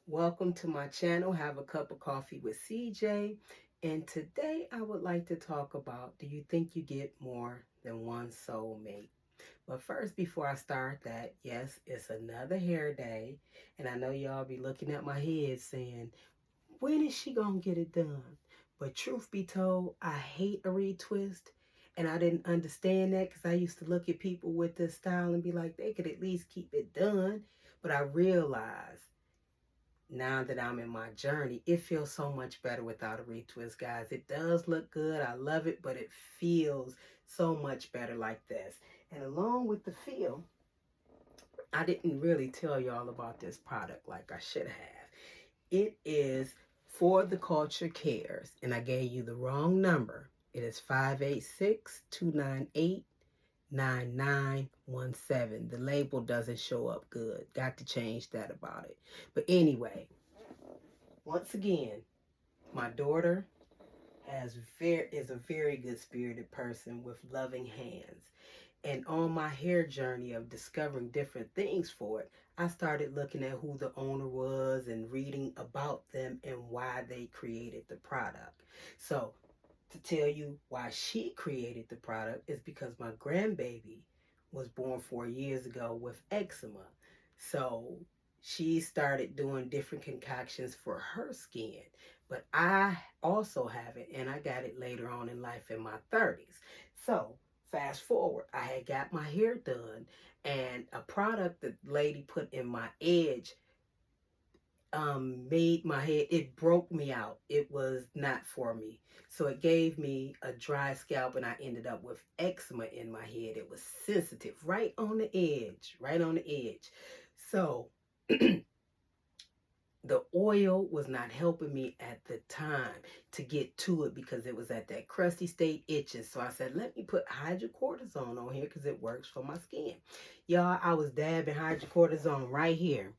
Welcome to my channel, Have a Cup of Coffee with CJ. And today I would like to talk about, do you think you get more than one soulmate? But first, before I start that, yes, it's another hair day. And I know y'all be looking at my head saying, when is she gonna get it done? But truth be told, I hate a retwist. And I didn't understand that because I used to look at people with this style and be like, they could at least keep it done. But I realized now that I'm in my journey, it feels so much better without a retwist, guys. It does look good. I love it, but it feels so much better like this. And along with the feel, I didn't really tell y'all about this product like I should have. It is For the Culture Cares, and I gave you the wrong number. It is 586-298-9917. The label doesn't show up good. Got to change that about it. But anyway, once again, my daughter is a very good spirited person with loving hands. And on my hair journey of discovering different things for it, I started looking at who the owner was and reading about them and why they created the product. So, to tell you why she created the product is because my grandbaby was born 4 years ago with eczema. So she started doing different concoctions for her skin. But I also have it, and I got it later on in life in my 30s. So fast forward, I had got my hair done, and a product that lady put in my edge made my head, it broke me out. It was not for me. So it gave me a dry scalp and I ended up with eczema in my head. It was sensitive, right on the edge, right on the edge. So the oil was not helping me at the time to get to it because it was at that crusty state itching. So I said, let me put hydrocortisone on here because it works for my skin. Y'all, I was dabbing hydrocortisone right here.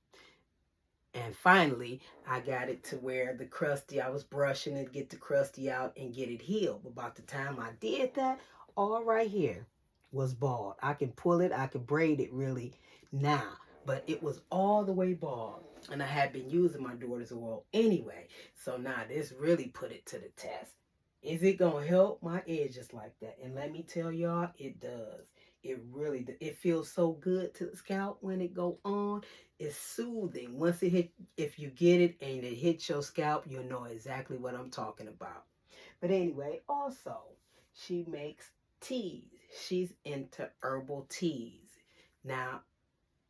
And finally, I got it to where the crusty, I was brushing it, get the crusty out and get it healed. About the time I did that, all right here was bald. I can pull it, I can braid it really now, but it was all the way bald. And I had been using my daughter's oil anyway. So now this really put it to the test. Is it going to help my edges like that? And let me tell y'all, it does. It really does. It feels so good to the scalp when it go on. It's soothing. Once it hit, if you get it and it hits your scalp, you'll know exactly what I'm talking about. But anyway, also, she makes teas. She's into herbal teas. Now,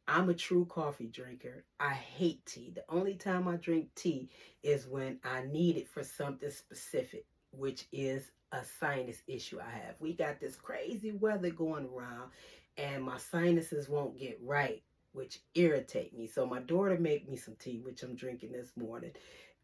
I'm a true coffee drinker. I hate tea. The only time I drink tea is when I need it for something specific, which is a sinus issue I have. We got this crazy weather going around and my sinuses won't get right, which irritate me. So my daughter made me some tea, which I'm drinking this morning.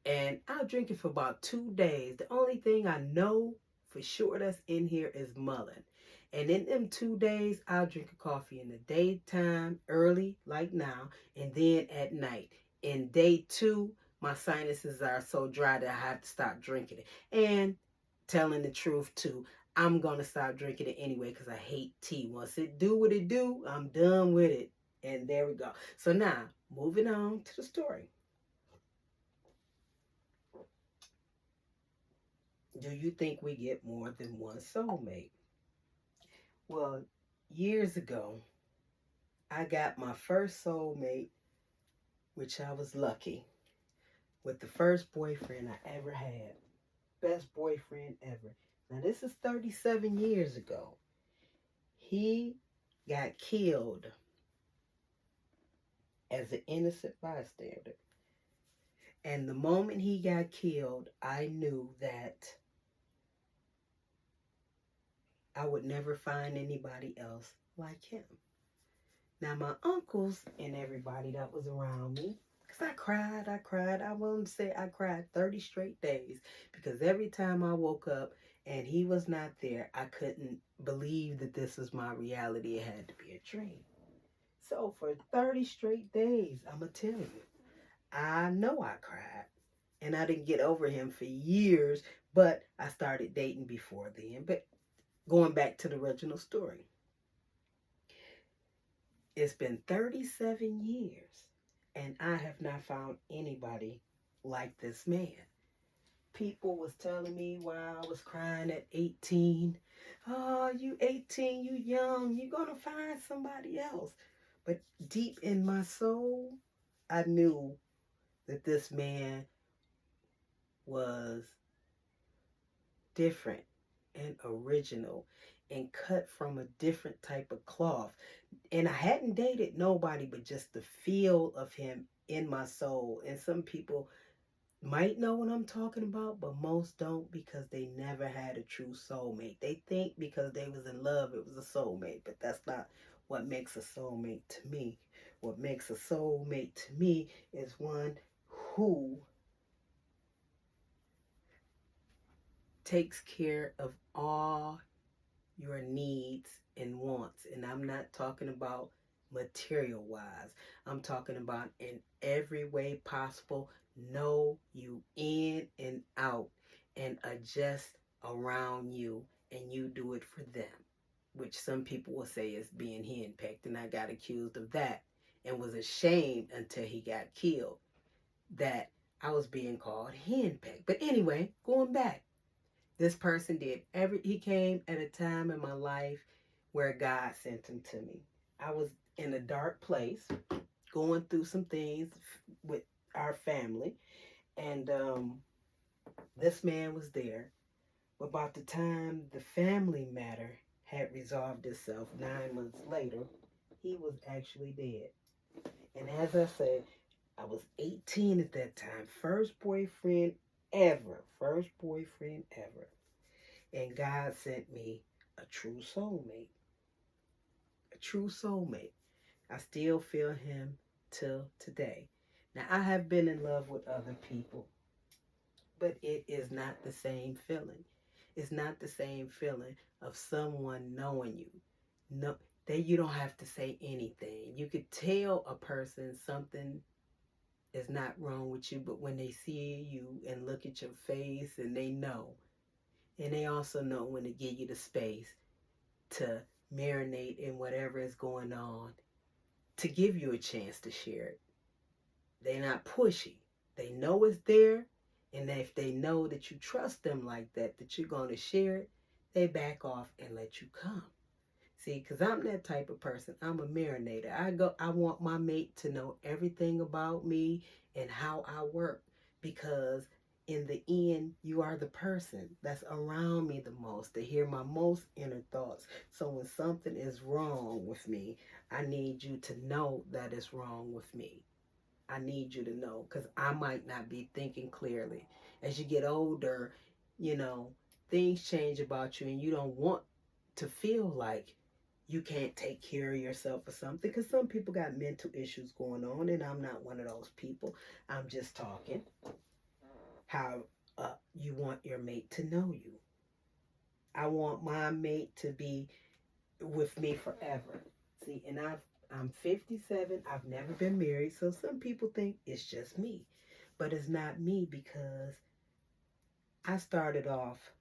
And I'll drink it for about 2 days. The only thing I know for sure that's in here is mullein. And in them 2 days, I'll drink a coffee in the daytime, early, like now, and then at night. In day two, my sinuses are so dry that I have to stop drinking it. And telling the truth too, I'm gonna stop drinking it anyway because I hate tea. Once it do what it do, I'm done with it. And there we go. So now, moving on to the story. Do you think we get more than one soulmate? Well, years ago, I got my first soulmate, which I was lucky, with the first boyfriend I ever had. Best boyfriend ever. Now, this is 37 years ago. He got killed as an innocent bystander. And the moment he got killed, I knew that I would never find anybody else like him. Now, my uncles and everybody that was around me, because I cried. I won't say I cried 30 straight days because every time I woke up and he was not there, I couldn't believe that this was my reality. It had to be a dream. So for 30 straight days, I'm going to tell you, I know I cried. And I didn't get over him for years, but I started dating before then. But going back to the original story, it's been 37 years. And I have not found anybody like this man. People was telling me while I was crying at 18, oh, you 18, you young, you gonna find somebody else. But deep in my soul, I knew that this man was different and original and cut from a different type of cloth. And I hadn't dated nobody, but just the feel of him in my soul. And some people might know what I'm talking about, but most don't because they never had a true soulmate. They think because they was in love it was a soulmate, but that's not what makes a soulmate to me. What makes a soulmate to me is one who takes care of all your needs and wants. And I'm not talking about material wise. I'm talking about in every way possible. Know you in and out and adjust around you, and you do it for them, which some people will say is being henpecked. And I got accused of that and was ashamed until he got killed that I was being called henpecked. But anyway, going back, this person did he came at a time in my life where God sent him to me. I was in a dark place, going through some things with our family, and this man was there. About the time the family matter had resolved itself 9 months later, he was actually dead. And as I said, I was 18 at that time. First boyfriend ever. First boyfriend ever. And God sent me a true soulmate. A true soulmate. I still feel him till today. Now, I have been in love with other people, but it is not the same feeling. It's not the same feeling of someone knowing you. No, you don't have to say anything. You could tell a person something is not wrong with you, but when they see you and look at your face and they know, and they also know when to give you the space to marinate in whatever is going on, to give you a chance to share it. They're not pushy. They know it's there, and if they know that you trust them like that, that you're going to share it, they back off and let you come. See, because I'm that type of person. I'm a marinator. I want my mate to know everything about me and how I work, because in the end, you are the person that's around me the most, to hear my most inner thoughts. So when something is wrong with me, I need you to know that it's wrong with me. I need you to know, because I might not be thinking clearly. As you get older, you know, things change about you, and you don't want to feel like you can't take care of yourself or something, because some people got mental issues going on, and I'm not one of those people. I'm just talking how you want your mate to know you. I want my mate to be with me forever. See, and I'm 57. I've never been married, so some people think it's just me, but it's not me, because I started off,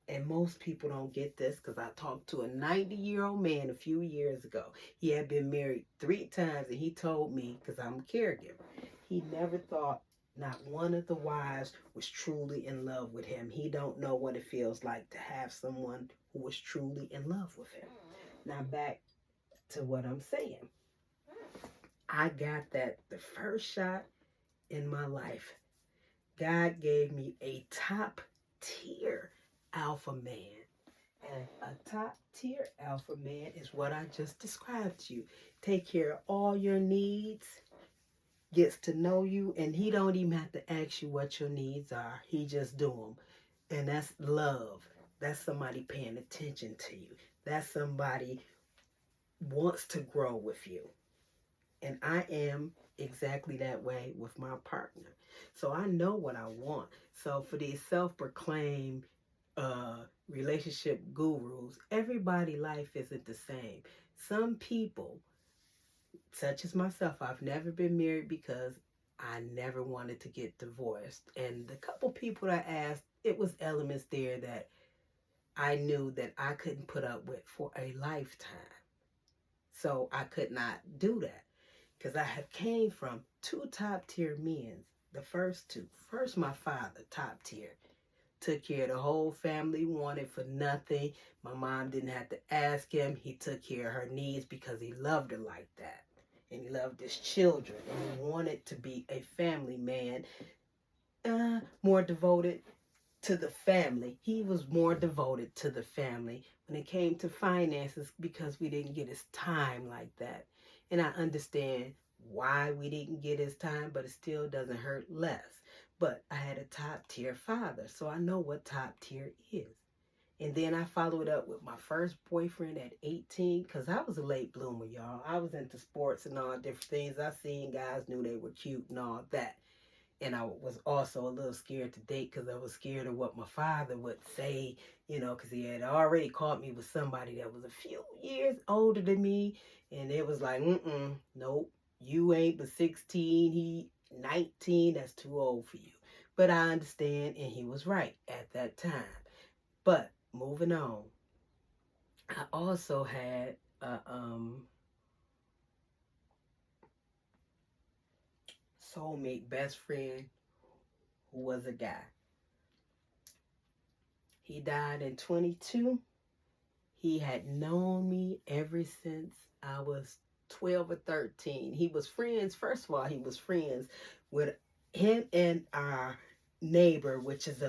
and most people don't get this, because I talked to a 90-year-old man a few years ago. He had been married 3 times, and he told me, because I'm a caregiver, he never thought not one of the wives was truly in love with him. He don't know what it feels like to have someone who was truly in love with him. Now back to what I'm saying. I got that the first shot in my life. God gave me a top tier alpha man. And a top tier alpha man is what I just described to you. Take care of all your needs, gets to know you, and he don't even have to ask you what your needs are. He just do them. And that's love. That's somebody paying attention to you. That's somebody wants to grow with you. And I am exactly that way with my partner. So I know what I want. So for these self-proclaimed relationship gurus, everybody's life isn't the same. Some people, such as myself, I've never been married because I never wanted to get divorced. And the couple people I asked, it was elements there that I knew that I couldn't put up with for a lifetime. So I could not do that. because I have came from two top tier men. The first two. First, my father, top tier. Took care of the whole family, wanted for nothing. My mom didn't have to ask him. He took care of her needs because he loved her like that. And he loved his children. And he wanted to be a family man, more devoted to the family. He was more devoted to the family when it came to finances because we didn't get his time like that. And I understand why we didn't get his time, but it still doesn't hurt less. But I had a top tier father, so I know what top tier is. And then I followed up with my first boyfriend at 18 because I was a late bloomer, y'all. I was into sports and all different things. I seen guys, knew they were cute and all that. And I was also a little scared to date because I was scared of what my father would say, because he had already caught me with somebody that was a few years older than me. And it was like, nope, you ain't but 16, he 19, that's too old for you. But I understand, and he was right at that time. But moving on, I also had a soulmate best friend who was a guy. He died in 22. He had known me ever since I was 12 or 13. He was friends. First of all, he was friends with him and our neighbor, which is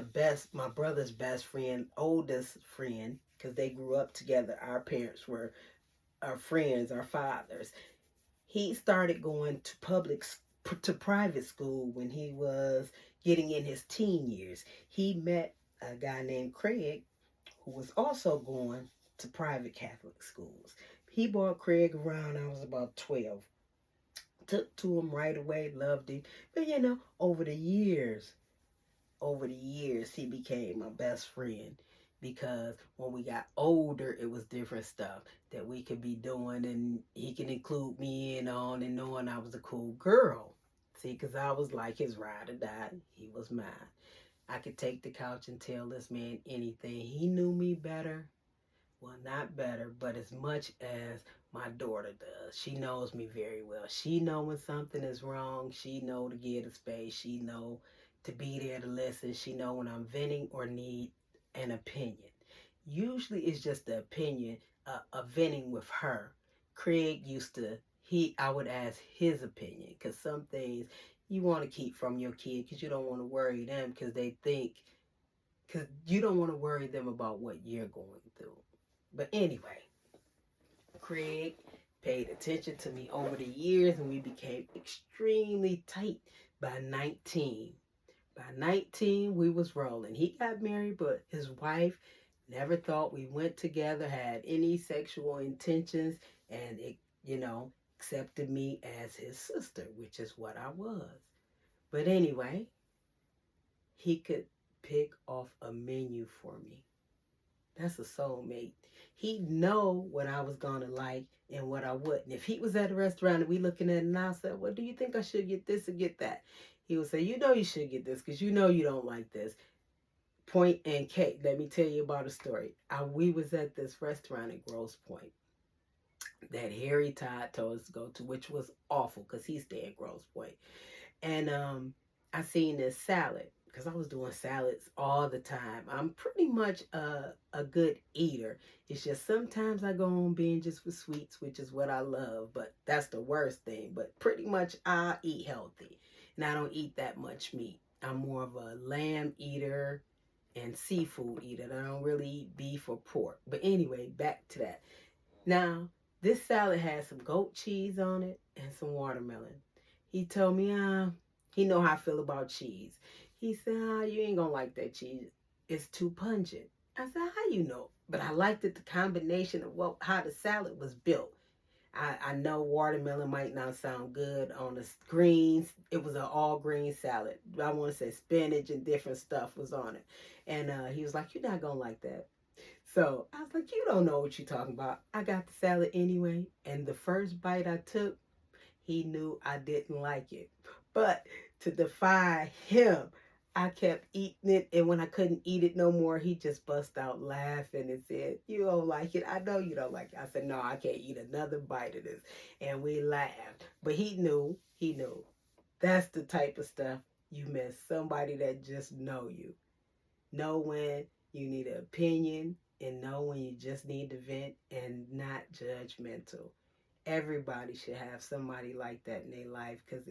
my brother's best friend, oldest friend, because they grew up together. Our parents were our friends, our fathers. He started going to private school when he was getting in his teen years. He met a guy named Craig who was also going to private Catholic schools. He brought Craig around. I was about 12. Took to him right away, loved him. But over the years, he became my best friend because when we got older, it was different stuff that we could be doing, and he can include me in on and knowing I was a cool girl. See, because I was like his ride or die. He was mine. I could take the couch and tell this man anything. He knew me better. Well, not better, but as much as my daughter does. She knows me very well. She know when something is wrong. She know to give a space. She know to be there to listen. She know when I'm venting or need an opinion. Usually it's just the opinion of venting with her. Craig I would ask his opinion because some things you want to keep from your kid because you don't want to worry them because you don't want to worry them about what you're going through. But anyway, Craig paid attention to me over the years and we became extremely tight by 19. By 19, we was rolling. He got married, but his wife never thought we went together, had any sexual intentions, and accepted me as his sister, which is what I was. But anyway, he could pick off a menu for me. That's a soulmate. He'd know what I was going to like and what I wouldn't. If he was at a restaurant and we looking at it and I said, well, do you think I should get this or get that? He would say, you should get this because you don't like this. Point and Kate, let me tell you about a story. We was at this restaurant at Grosse Pointe that Harry Todd told us to go to, which was awful because he stayed at Grosse Pointe. And I seen this salad because I was doing salads all the time. I'm pretty much a good eater. It's just sometimes I go on binges with sweets, which is what I love, but that's the worst thing. But pretty much I eat healthy, and I don't eat that much meat. I'm more of a lamb eater and seafood eater. I don't really eat beef or pork. But anyway, back to that. Now, this salad has some goat cheese on it and some watermelon. He told me, he know how I feel about cheese. He said, you ain't gonna like that cheese. It's too pungent. I said, how you know? But I liked it, the combination of how the salad was built. I know watermelon might not sound good on the greens. It was an all green salad. I want to say spinach and different stuff was on it. And he was like, you're not gonna like that. So I was like, you don't know what you're talking about. I got the salad anyway. And the first bite I took, he knew I didn't like it. But to defy him, I kept eating it, and when I couldn't eat it no more, he just bust out laughing and said, "You don't like it? I know you don't like it." I said, "No, I can't eat another bite of this." And we laughed. But he knew. That's the type of stuff you miss. Somebody that just know when you need an opinion, and know when you just need to vent, and not judgmental. Everybody should have somebody like that in their life, because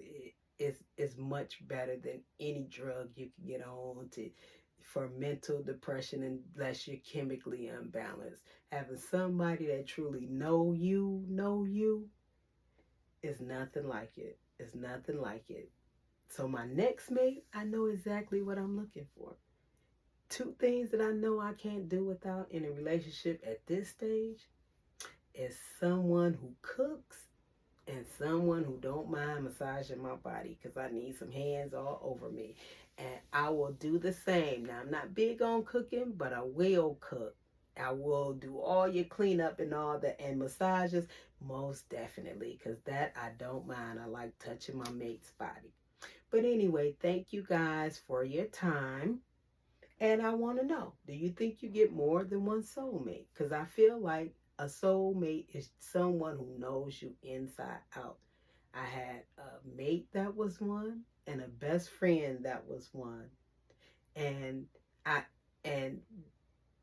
it's much better than any drug you can get on to for mental depression, unless you're chemically unbalanced. Having somebody that truly know you is nothing like it. It's nothing like it. So my next mate, I know exactly what I'm looking for. Two things that I know I can't do without in a relationship at this stage is someone who cooks and someone who don't mind massaging my body, because I need some hands all over me. And I will do the same. Now, I'm not big on cooking, but I will cook. I will do all your cleanup and all that, and massages, most definitely, because that I don't mind. I like touching my mate's body. But anyway, thank you guys for your time. And I want to know, do you think you get more than one soulmate? Because I feel like a soulmate is someone who knows you inside out. I had a mate that was one, and a best friend that was one. And I and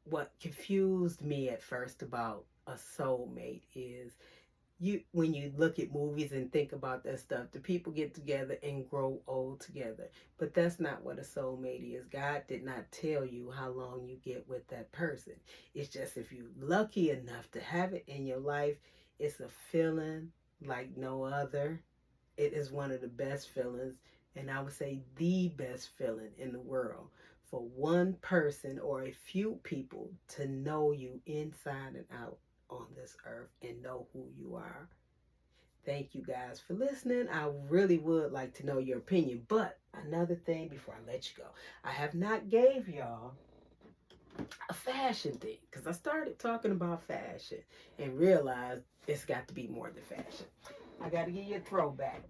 what confused me at first about a soulmate is, when you look at movies and think about that stuff, the people get together and grow old together. But that's not what a soulmate is. God did not tell you how long you get with that person. It's just, if you're lucky enough to have it in your life, it's a feeling like no other. It is one of the best feelings, and I would say the best feeling in the world, for one person or a few people to know you inside and out on this earth and know who you are. Thank you guys for listening. I really would like to know your opinion. But another thing before I let you go, I have not gave y'all a fashion thing, because I started talking about fashion and realized it's got to be more than fashion. I got to give you a throwback.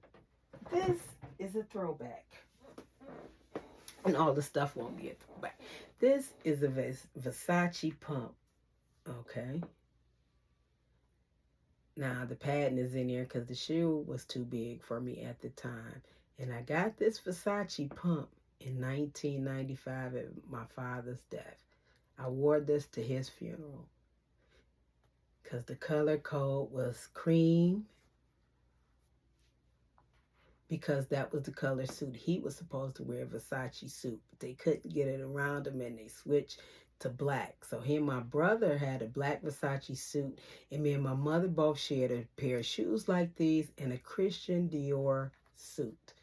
This is a throwback. And all the stuff won't be a throwback. This is a Versace pump. Okay. Now the patent is in there because the shoe was too big for me at the time. And I got this Versace pump in 1995 at my father's death. I wore this to his funeral because the color code was cream, because that was the color suit he was supposed to wear, Versace suit. But they couldn't get it around him, and they switched to black. So he and my brother had a black Versace suit, and me and my mother both shared a pair of shoes like these and a Christian Dior suit.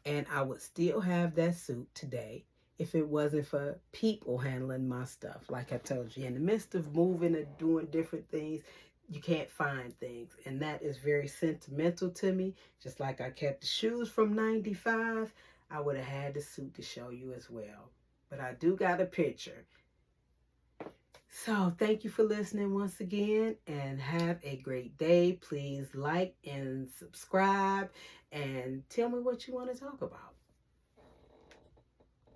And I would still have that suit today if it wasn't for people handling my stuff. Like I told you, in the midst of moving and doing different things, you can't find things. And that is very sentimental to me. Just like I kept the shoes from 95, I would have had the suit to show you as well. But I do got a picture. So thank you for listening once again, and have a great day. Please like and subscribe and tell me what you want to talk about.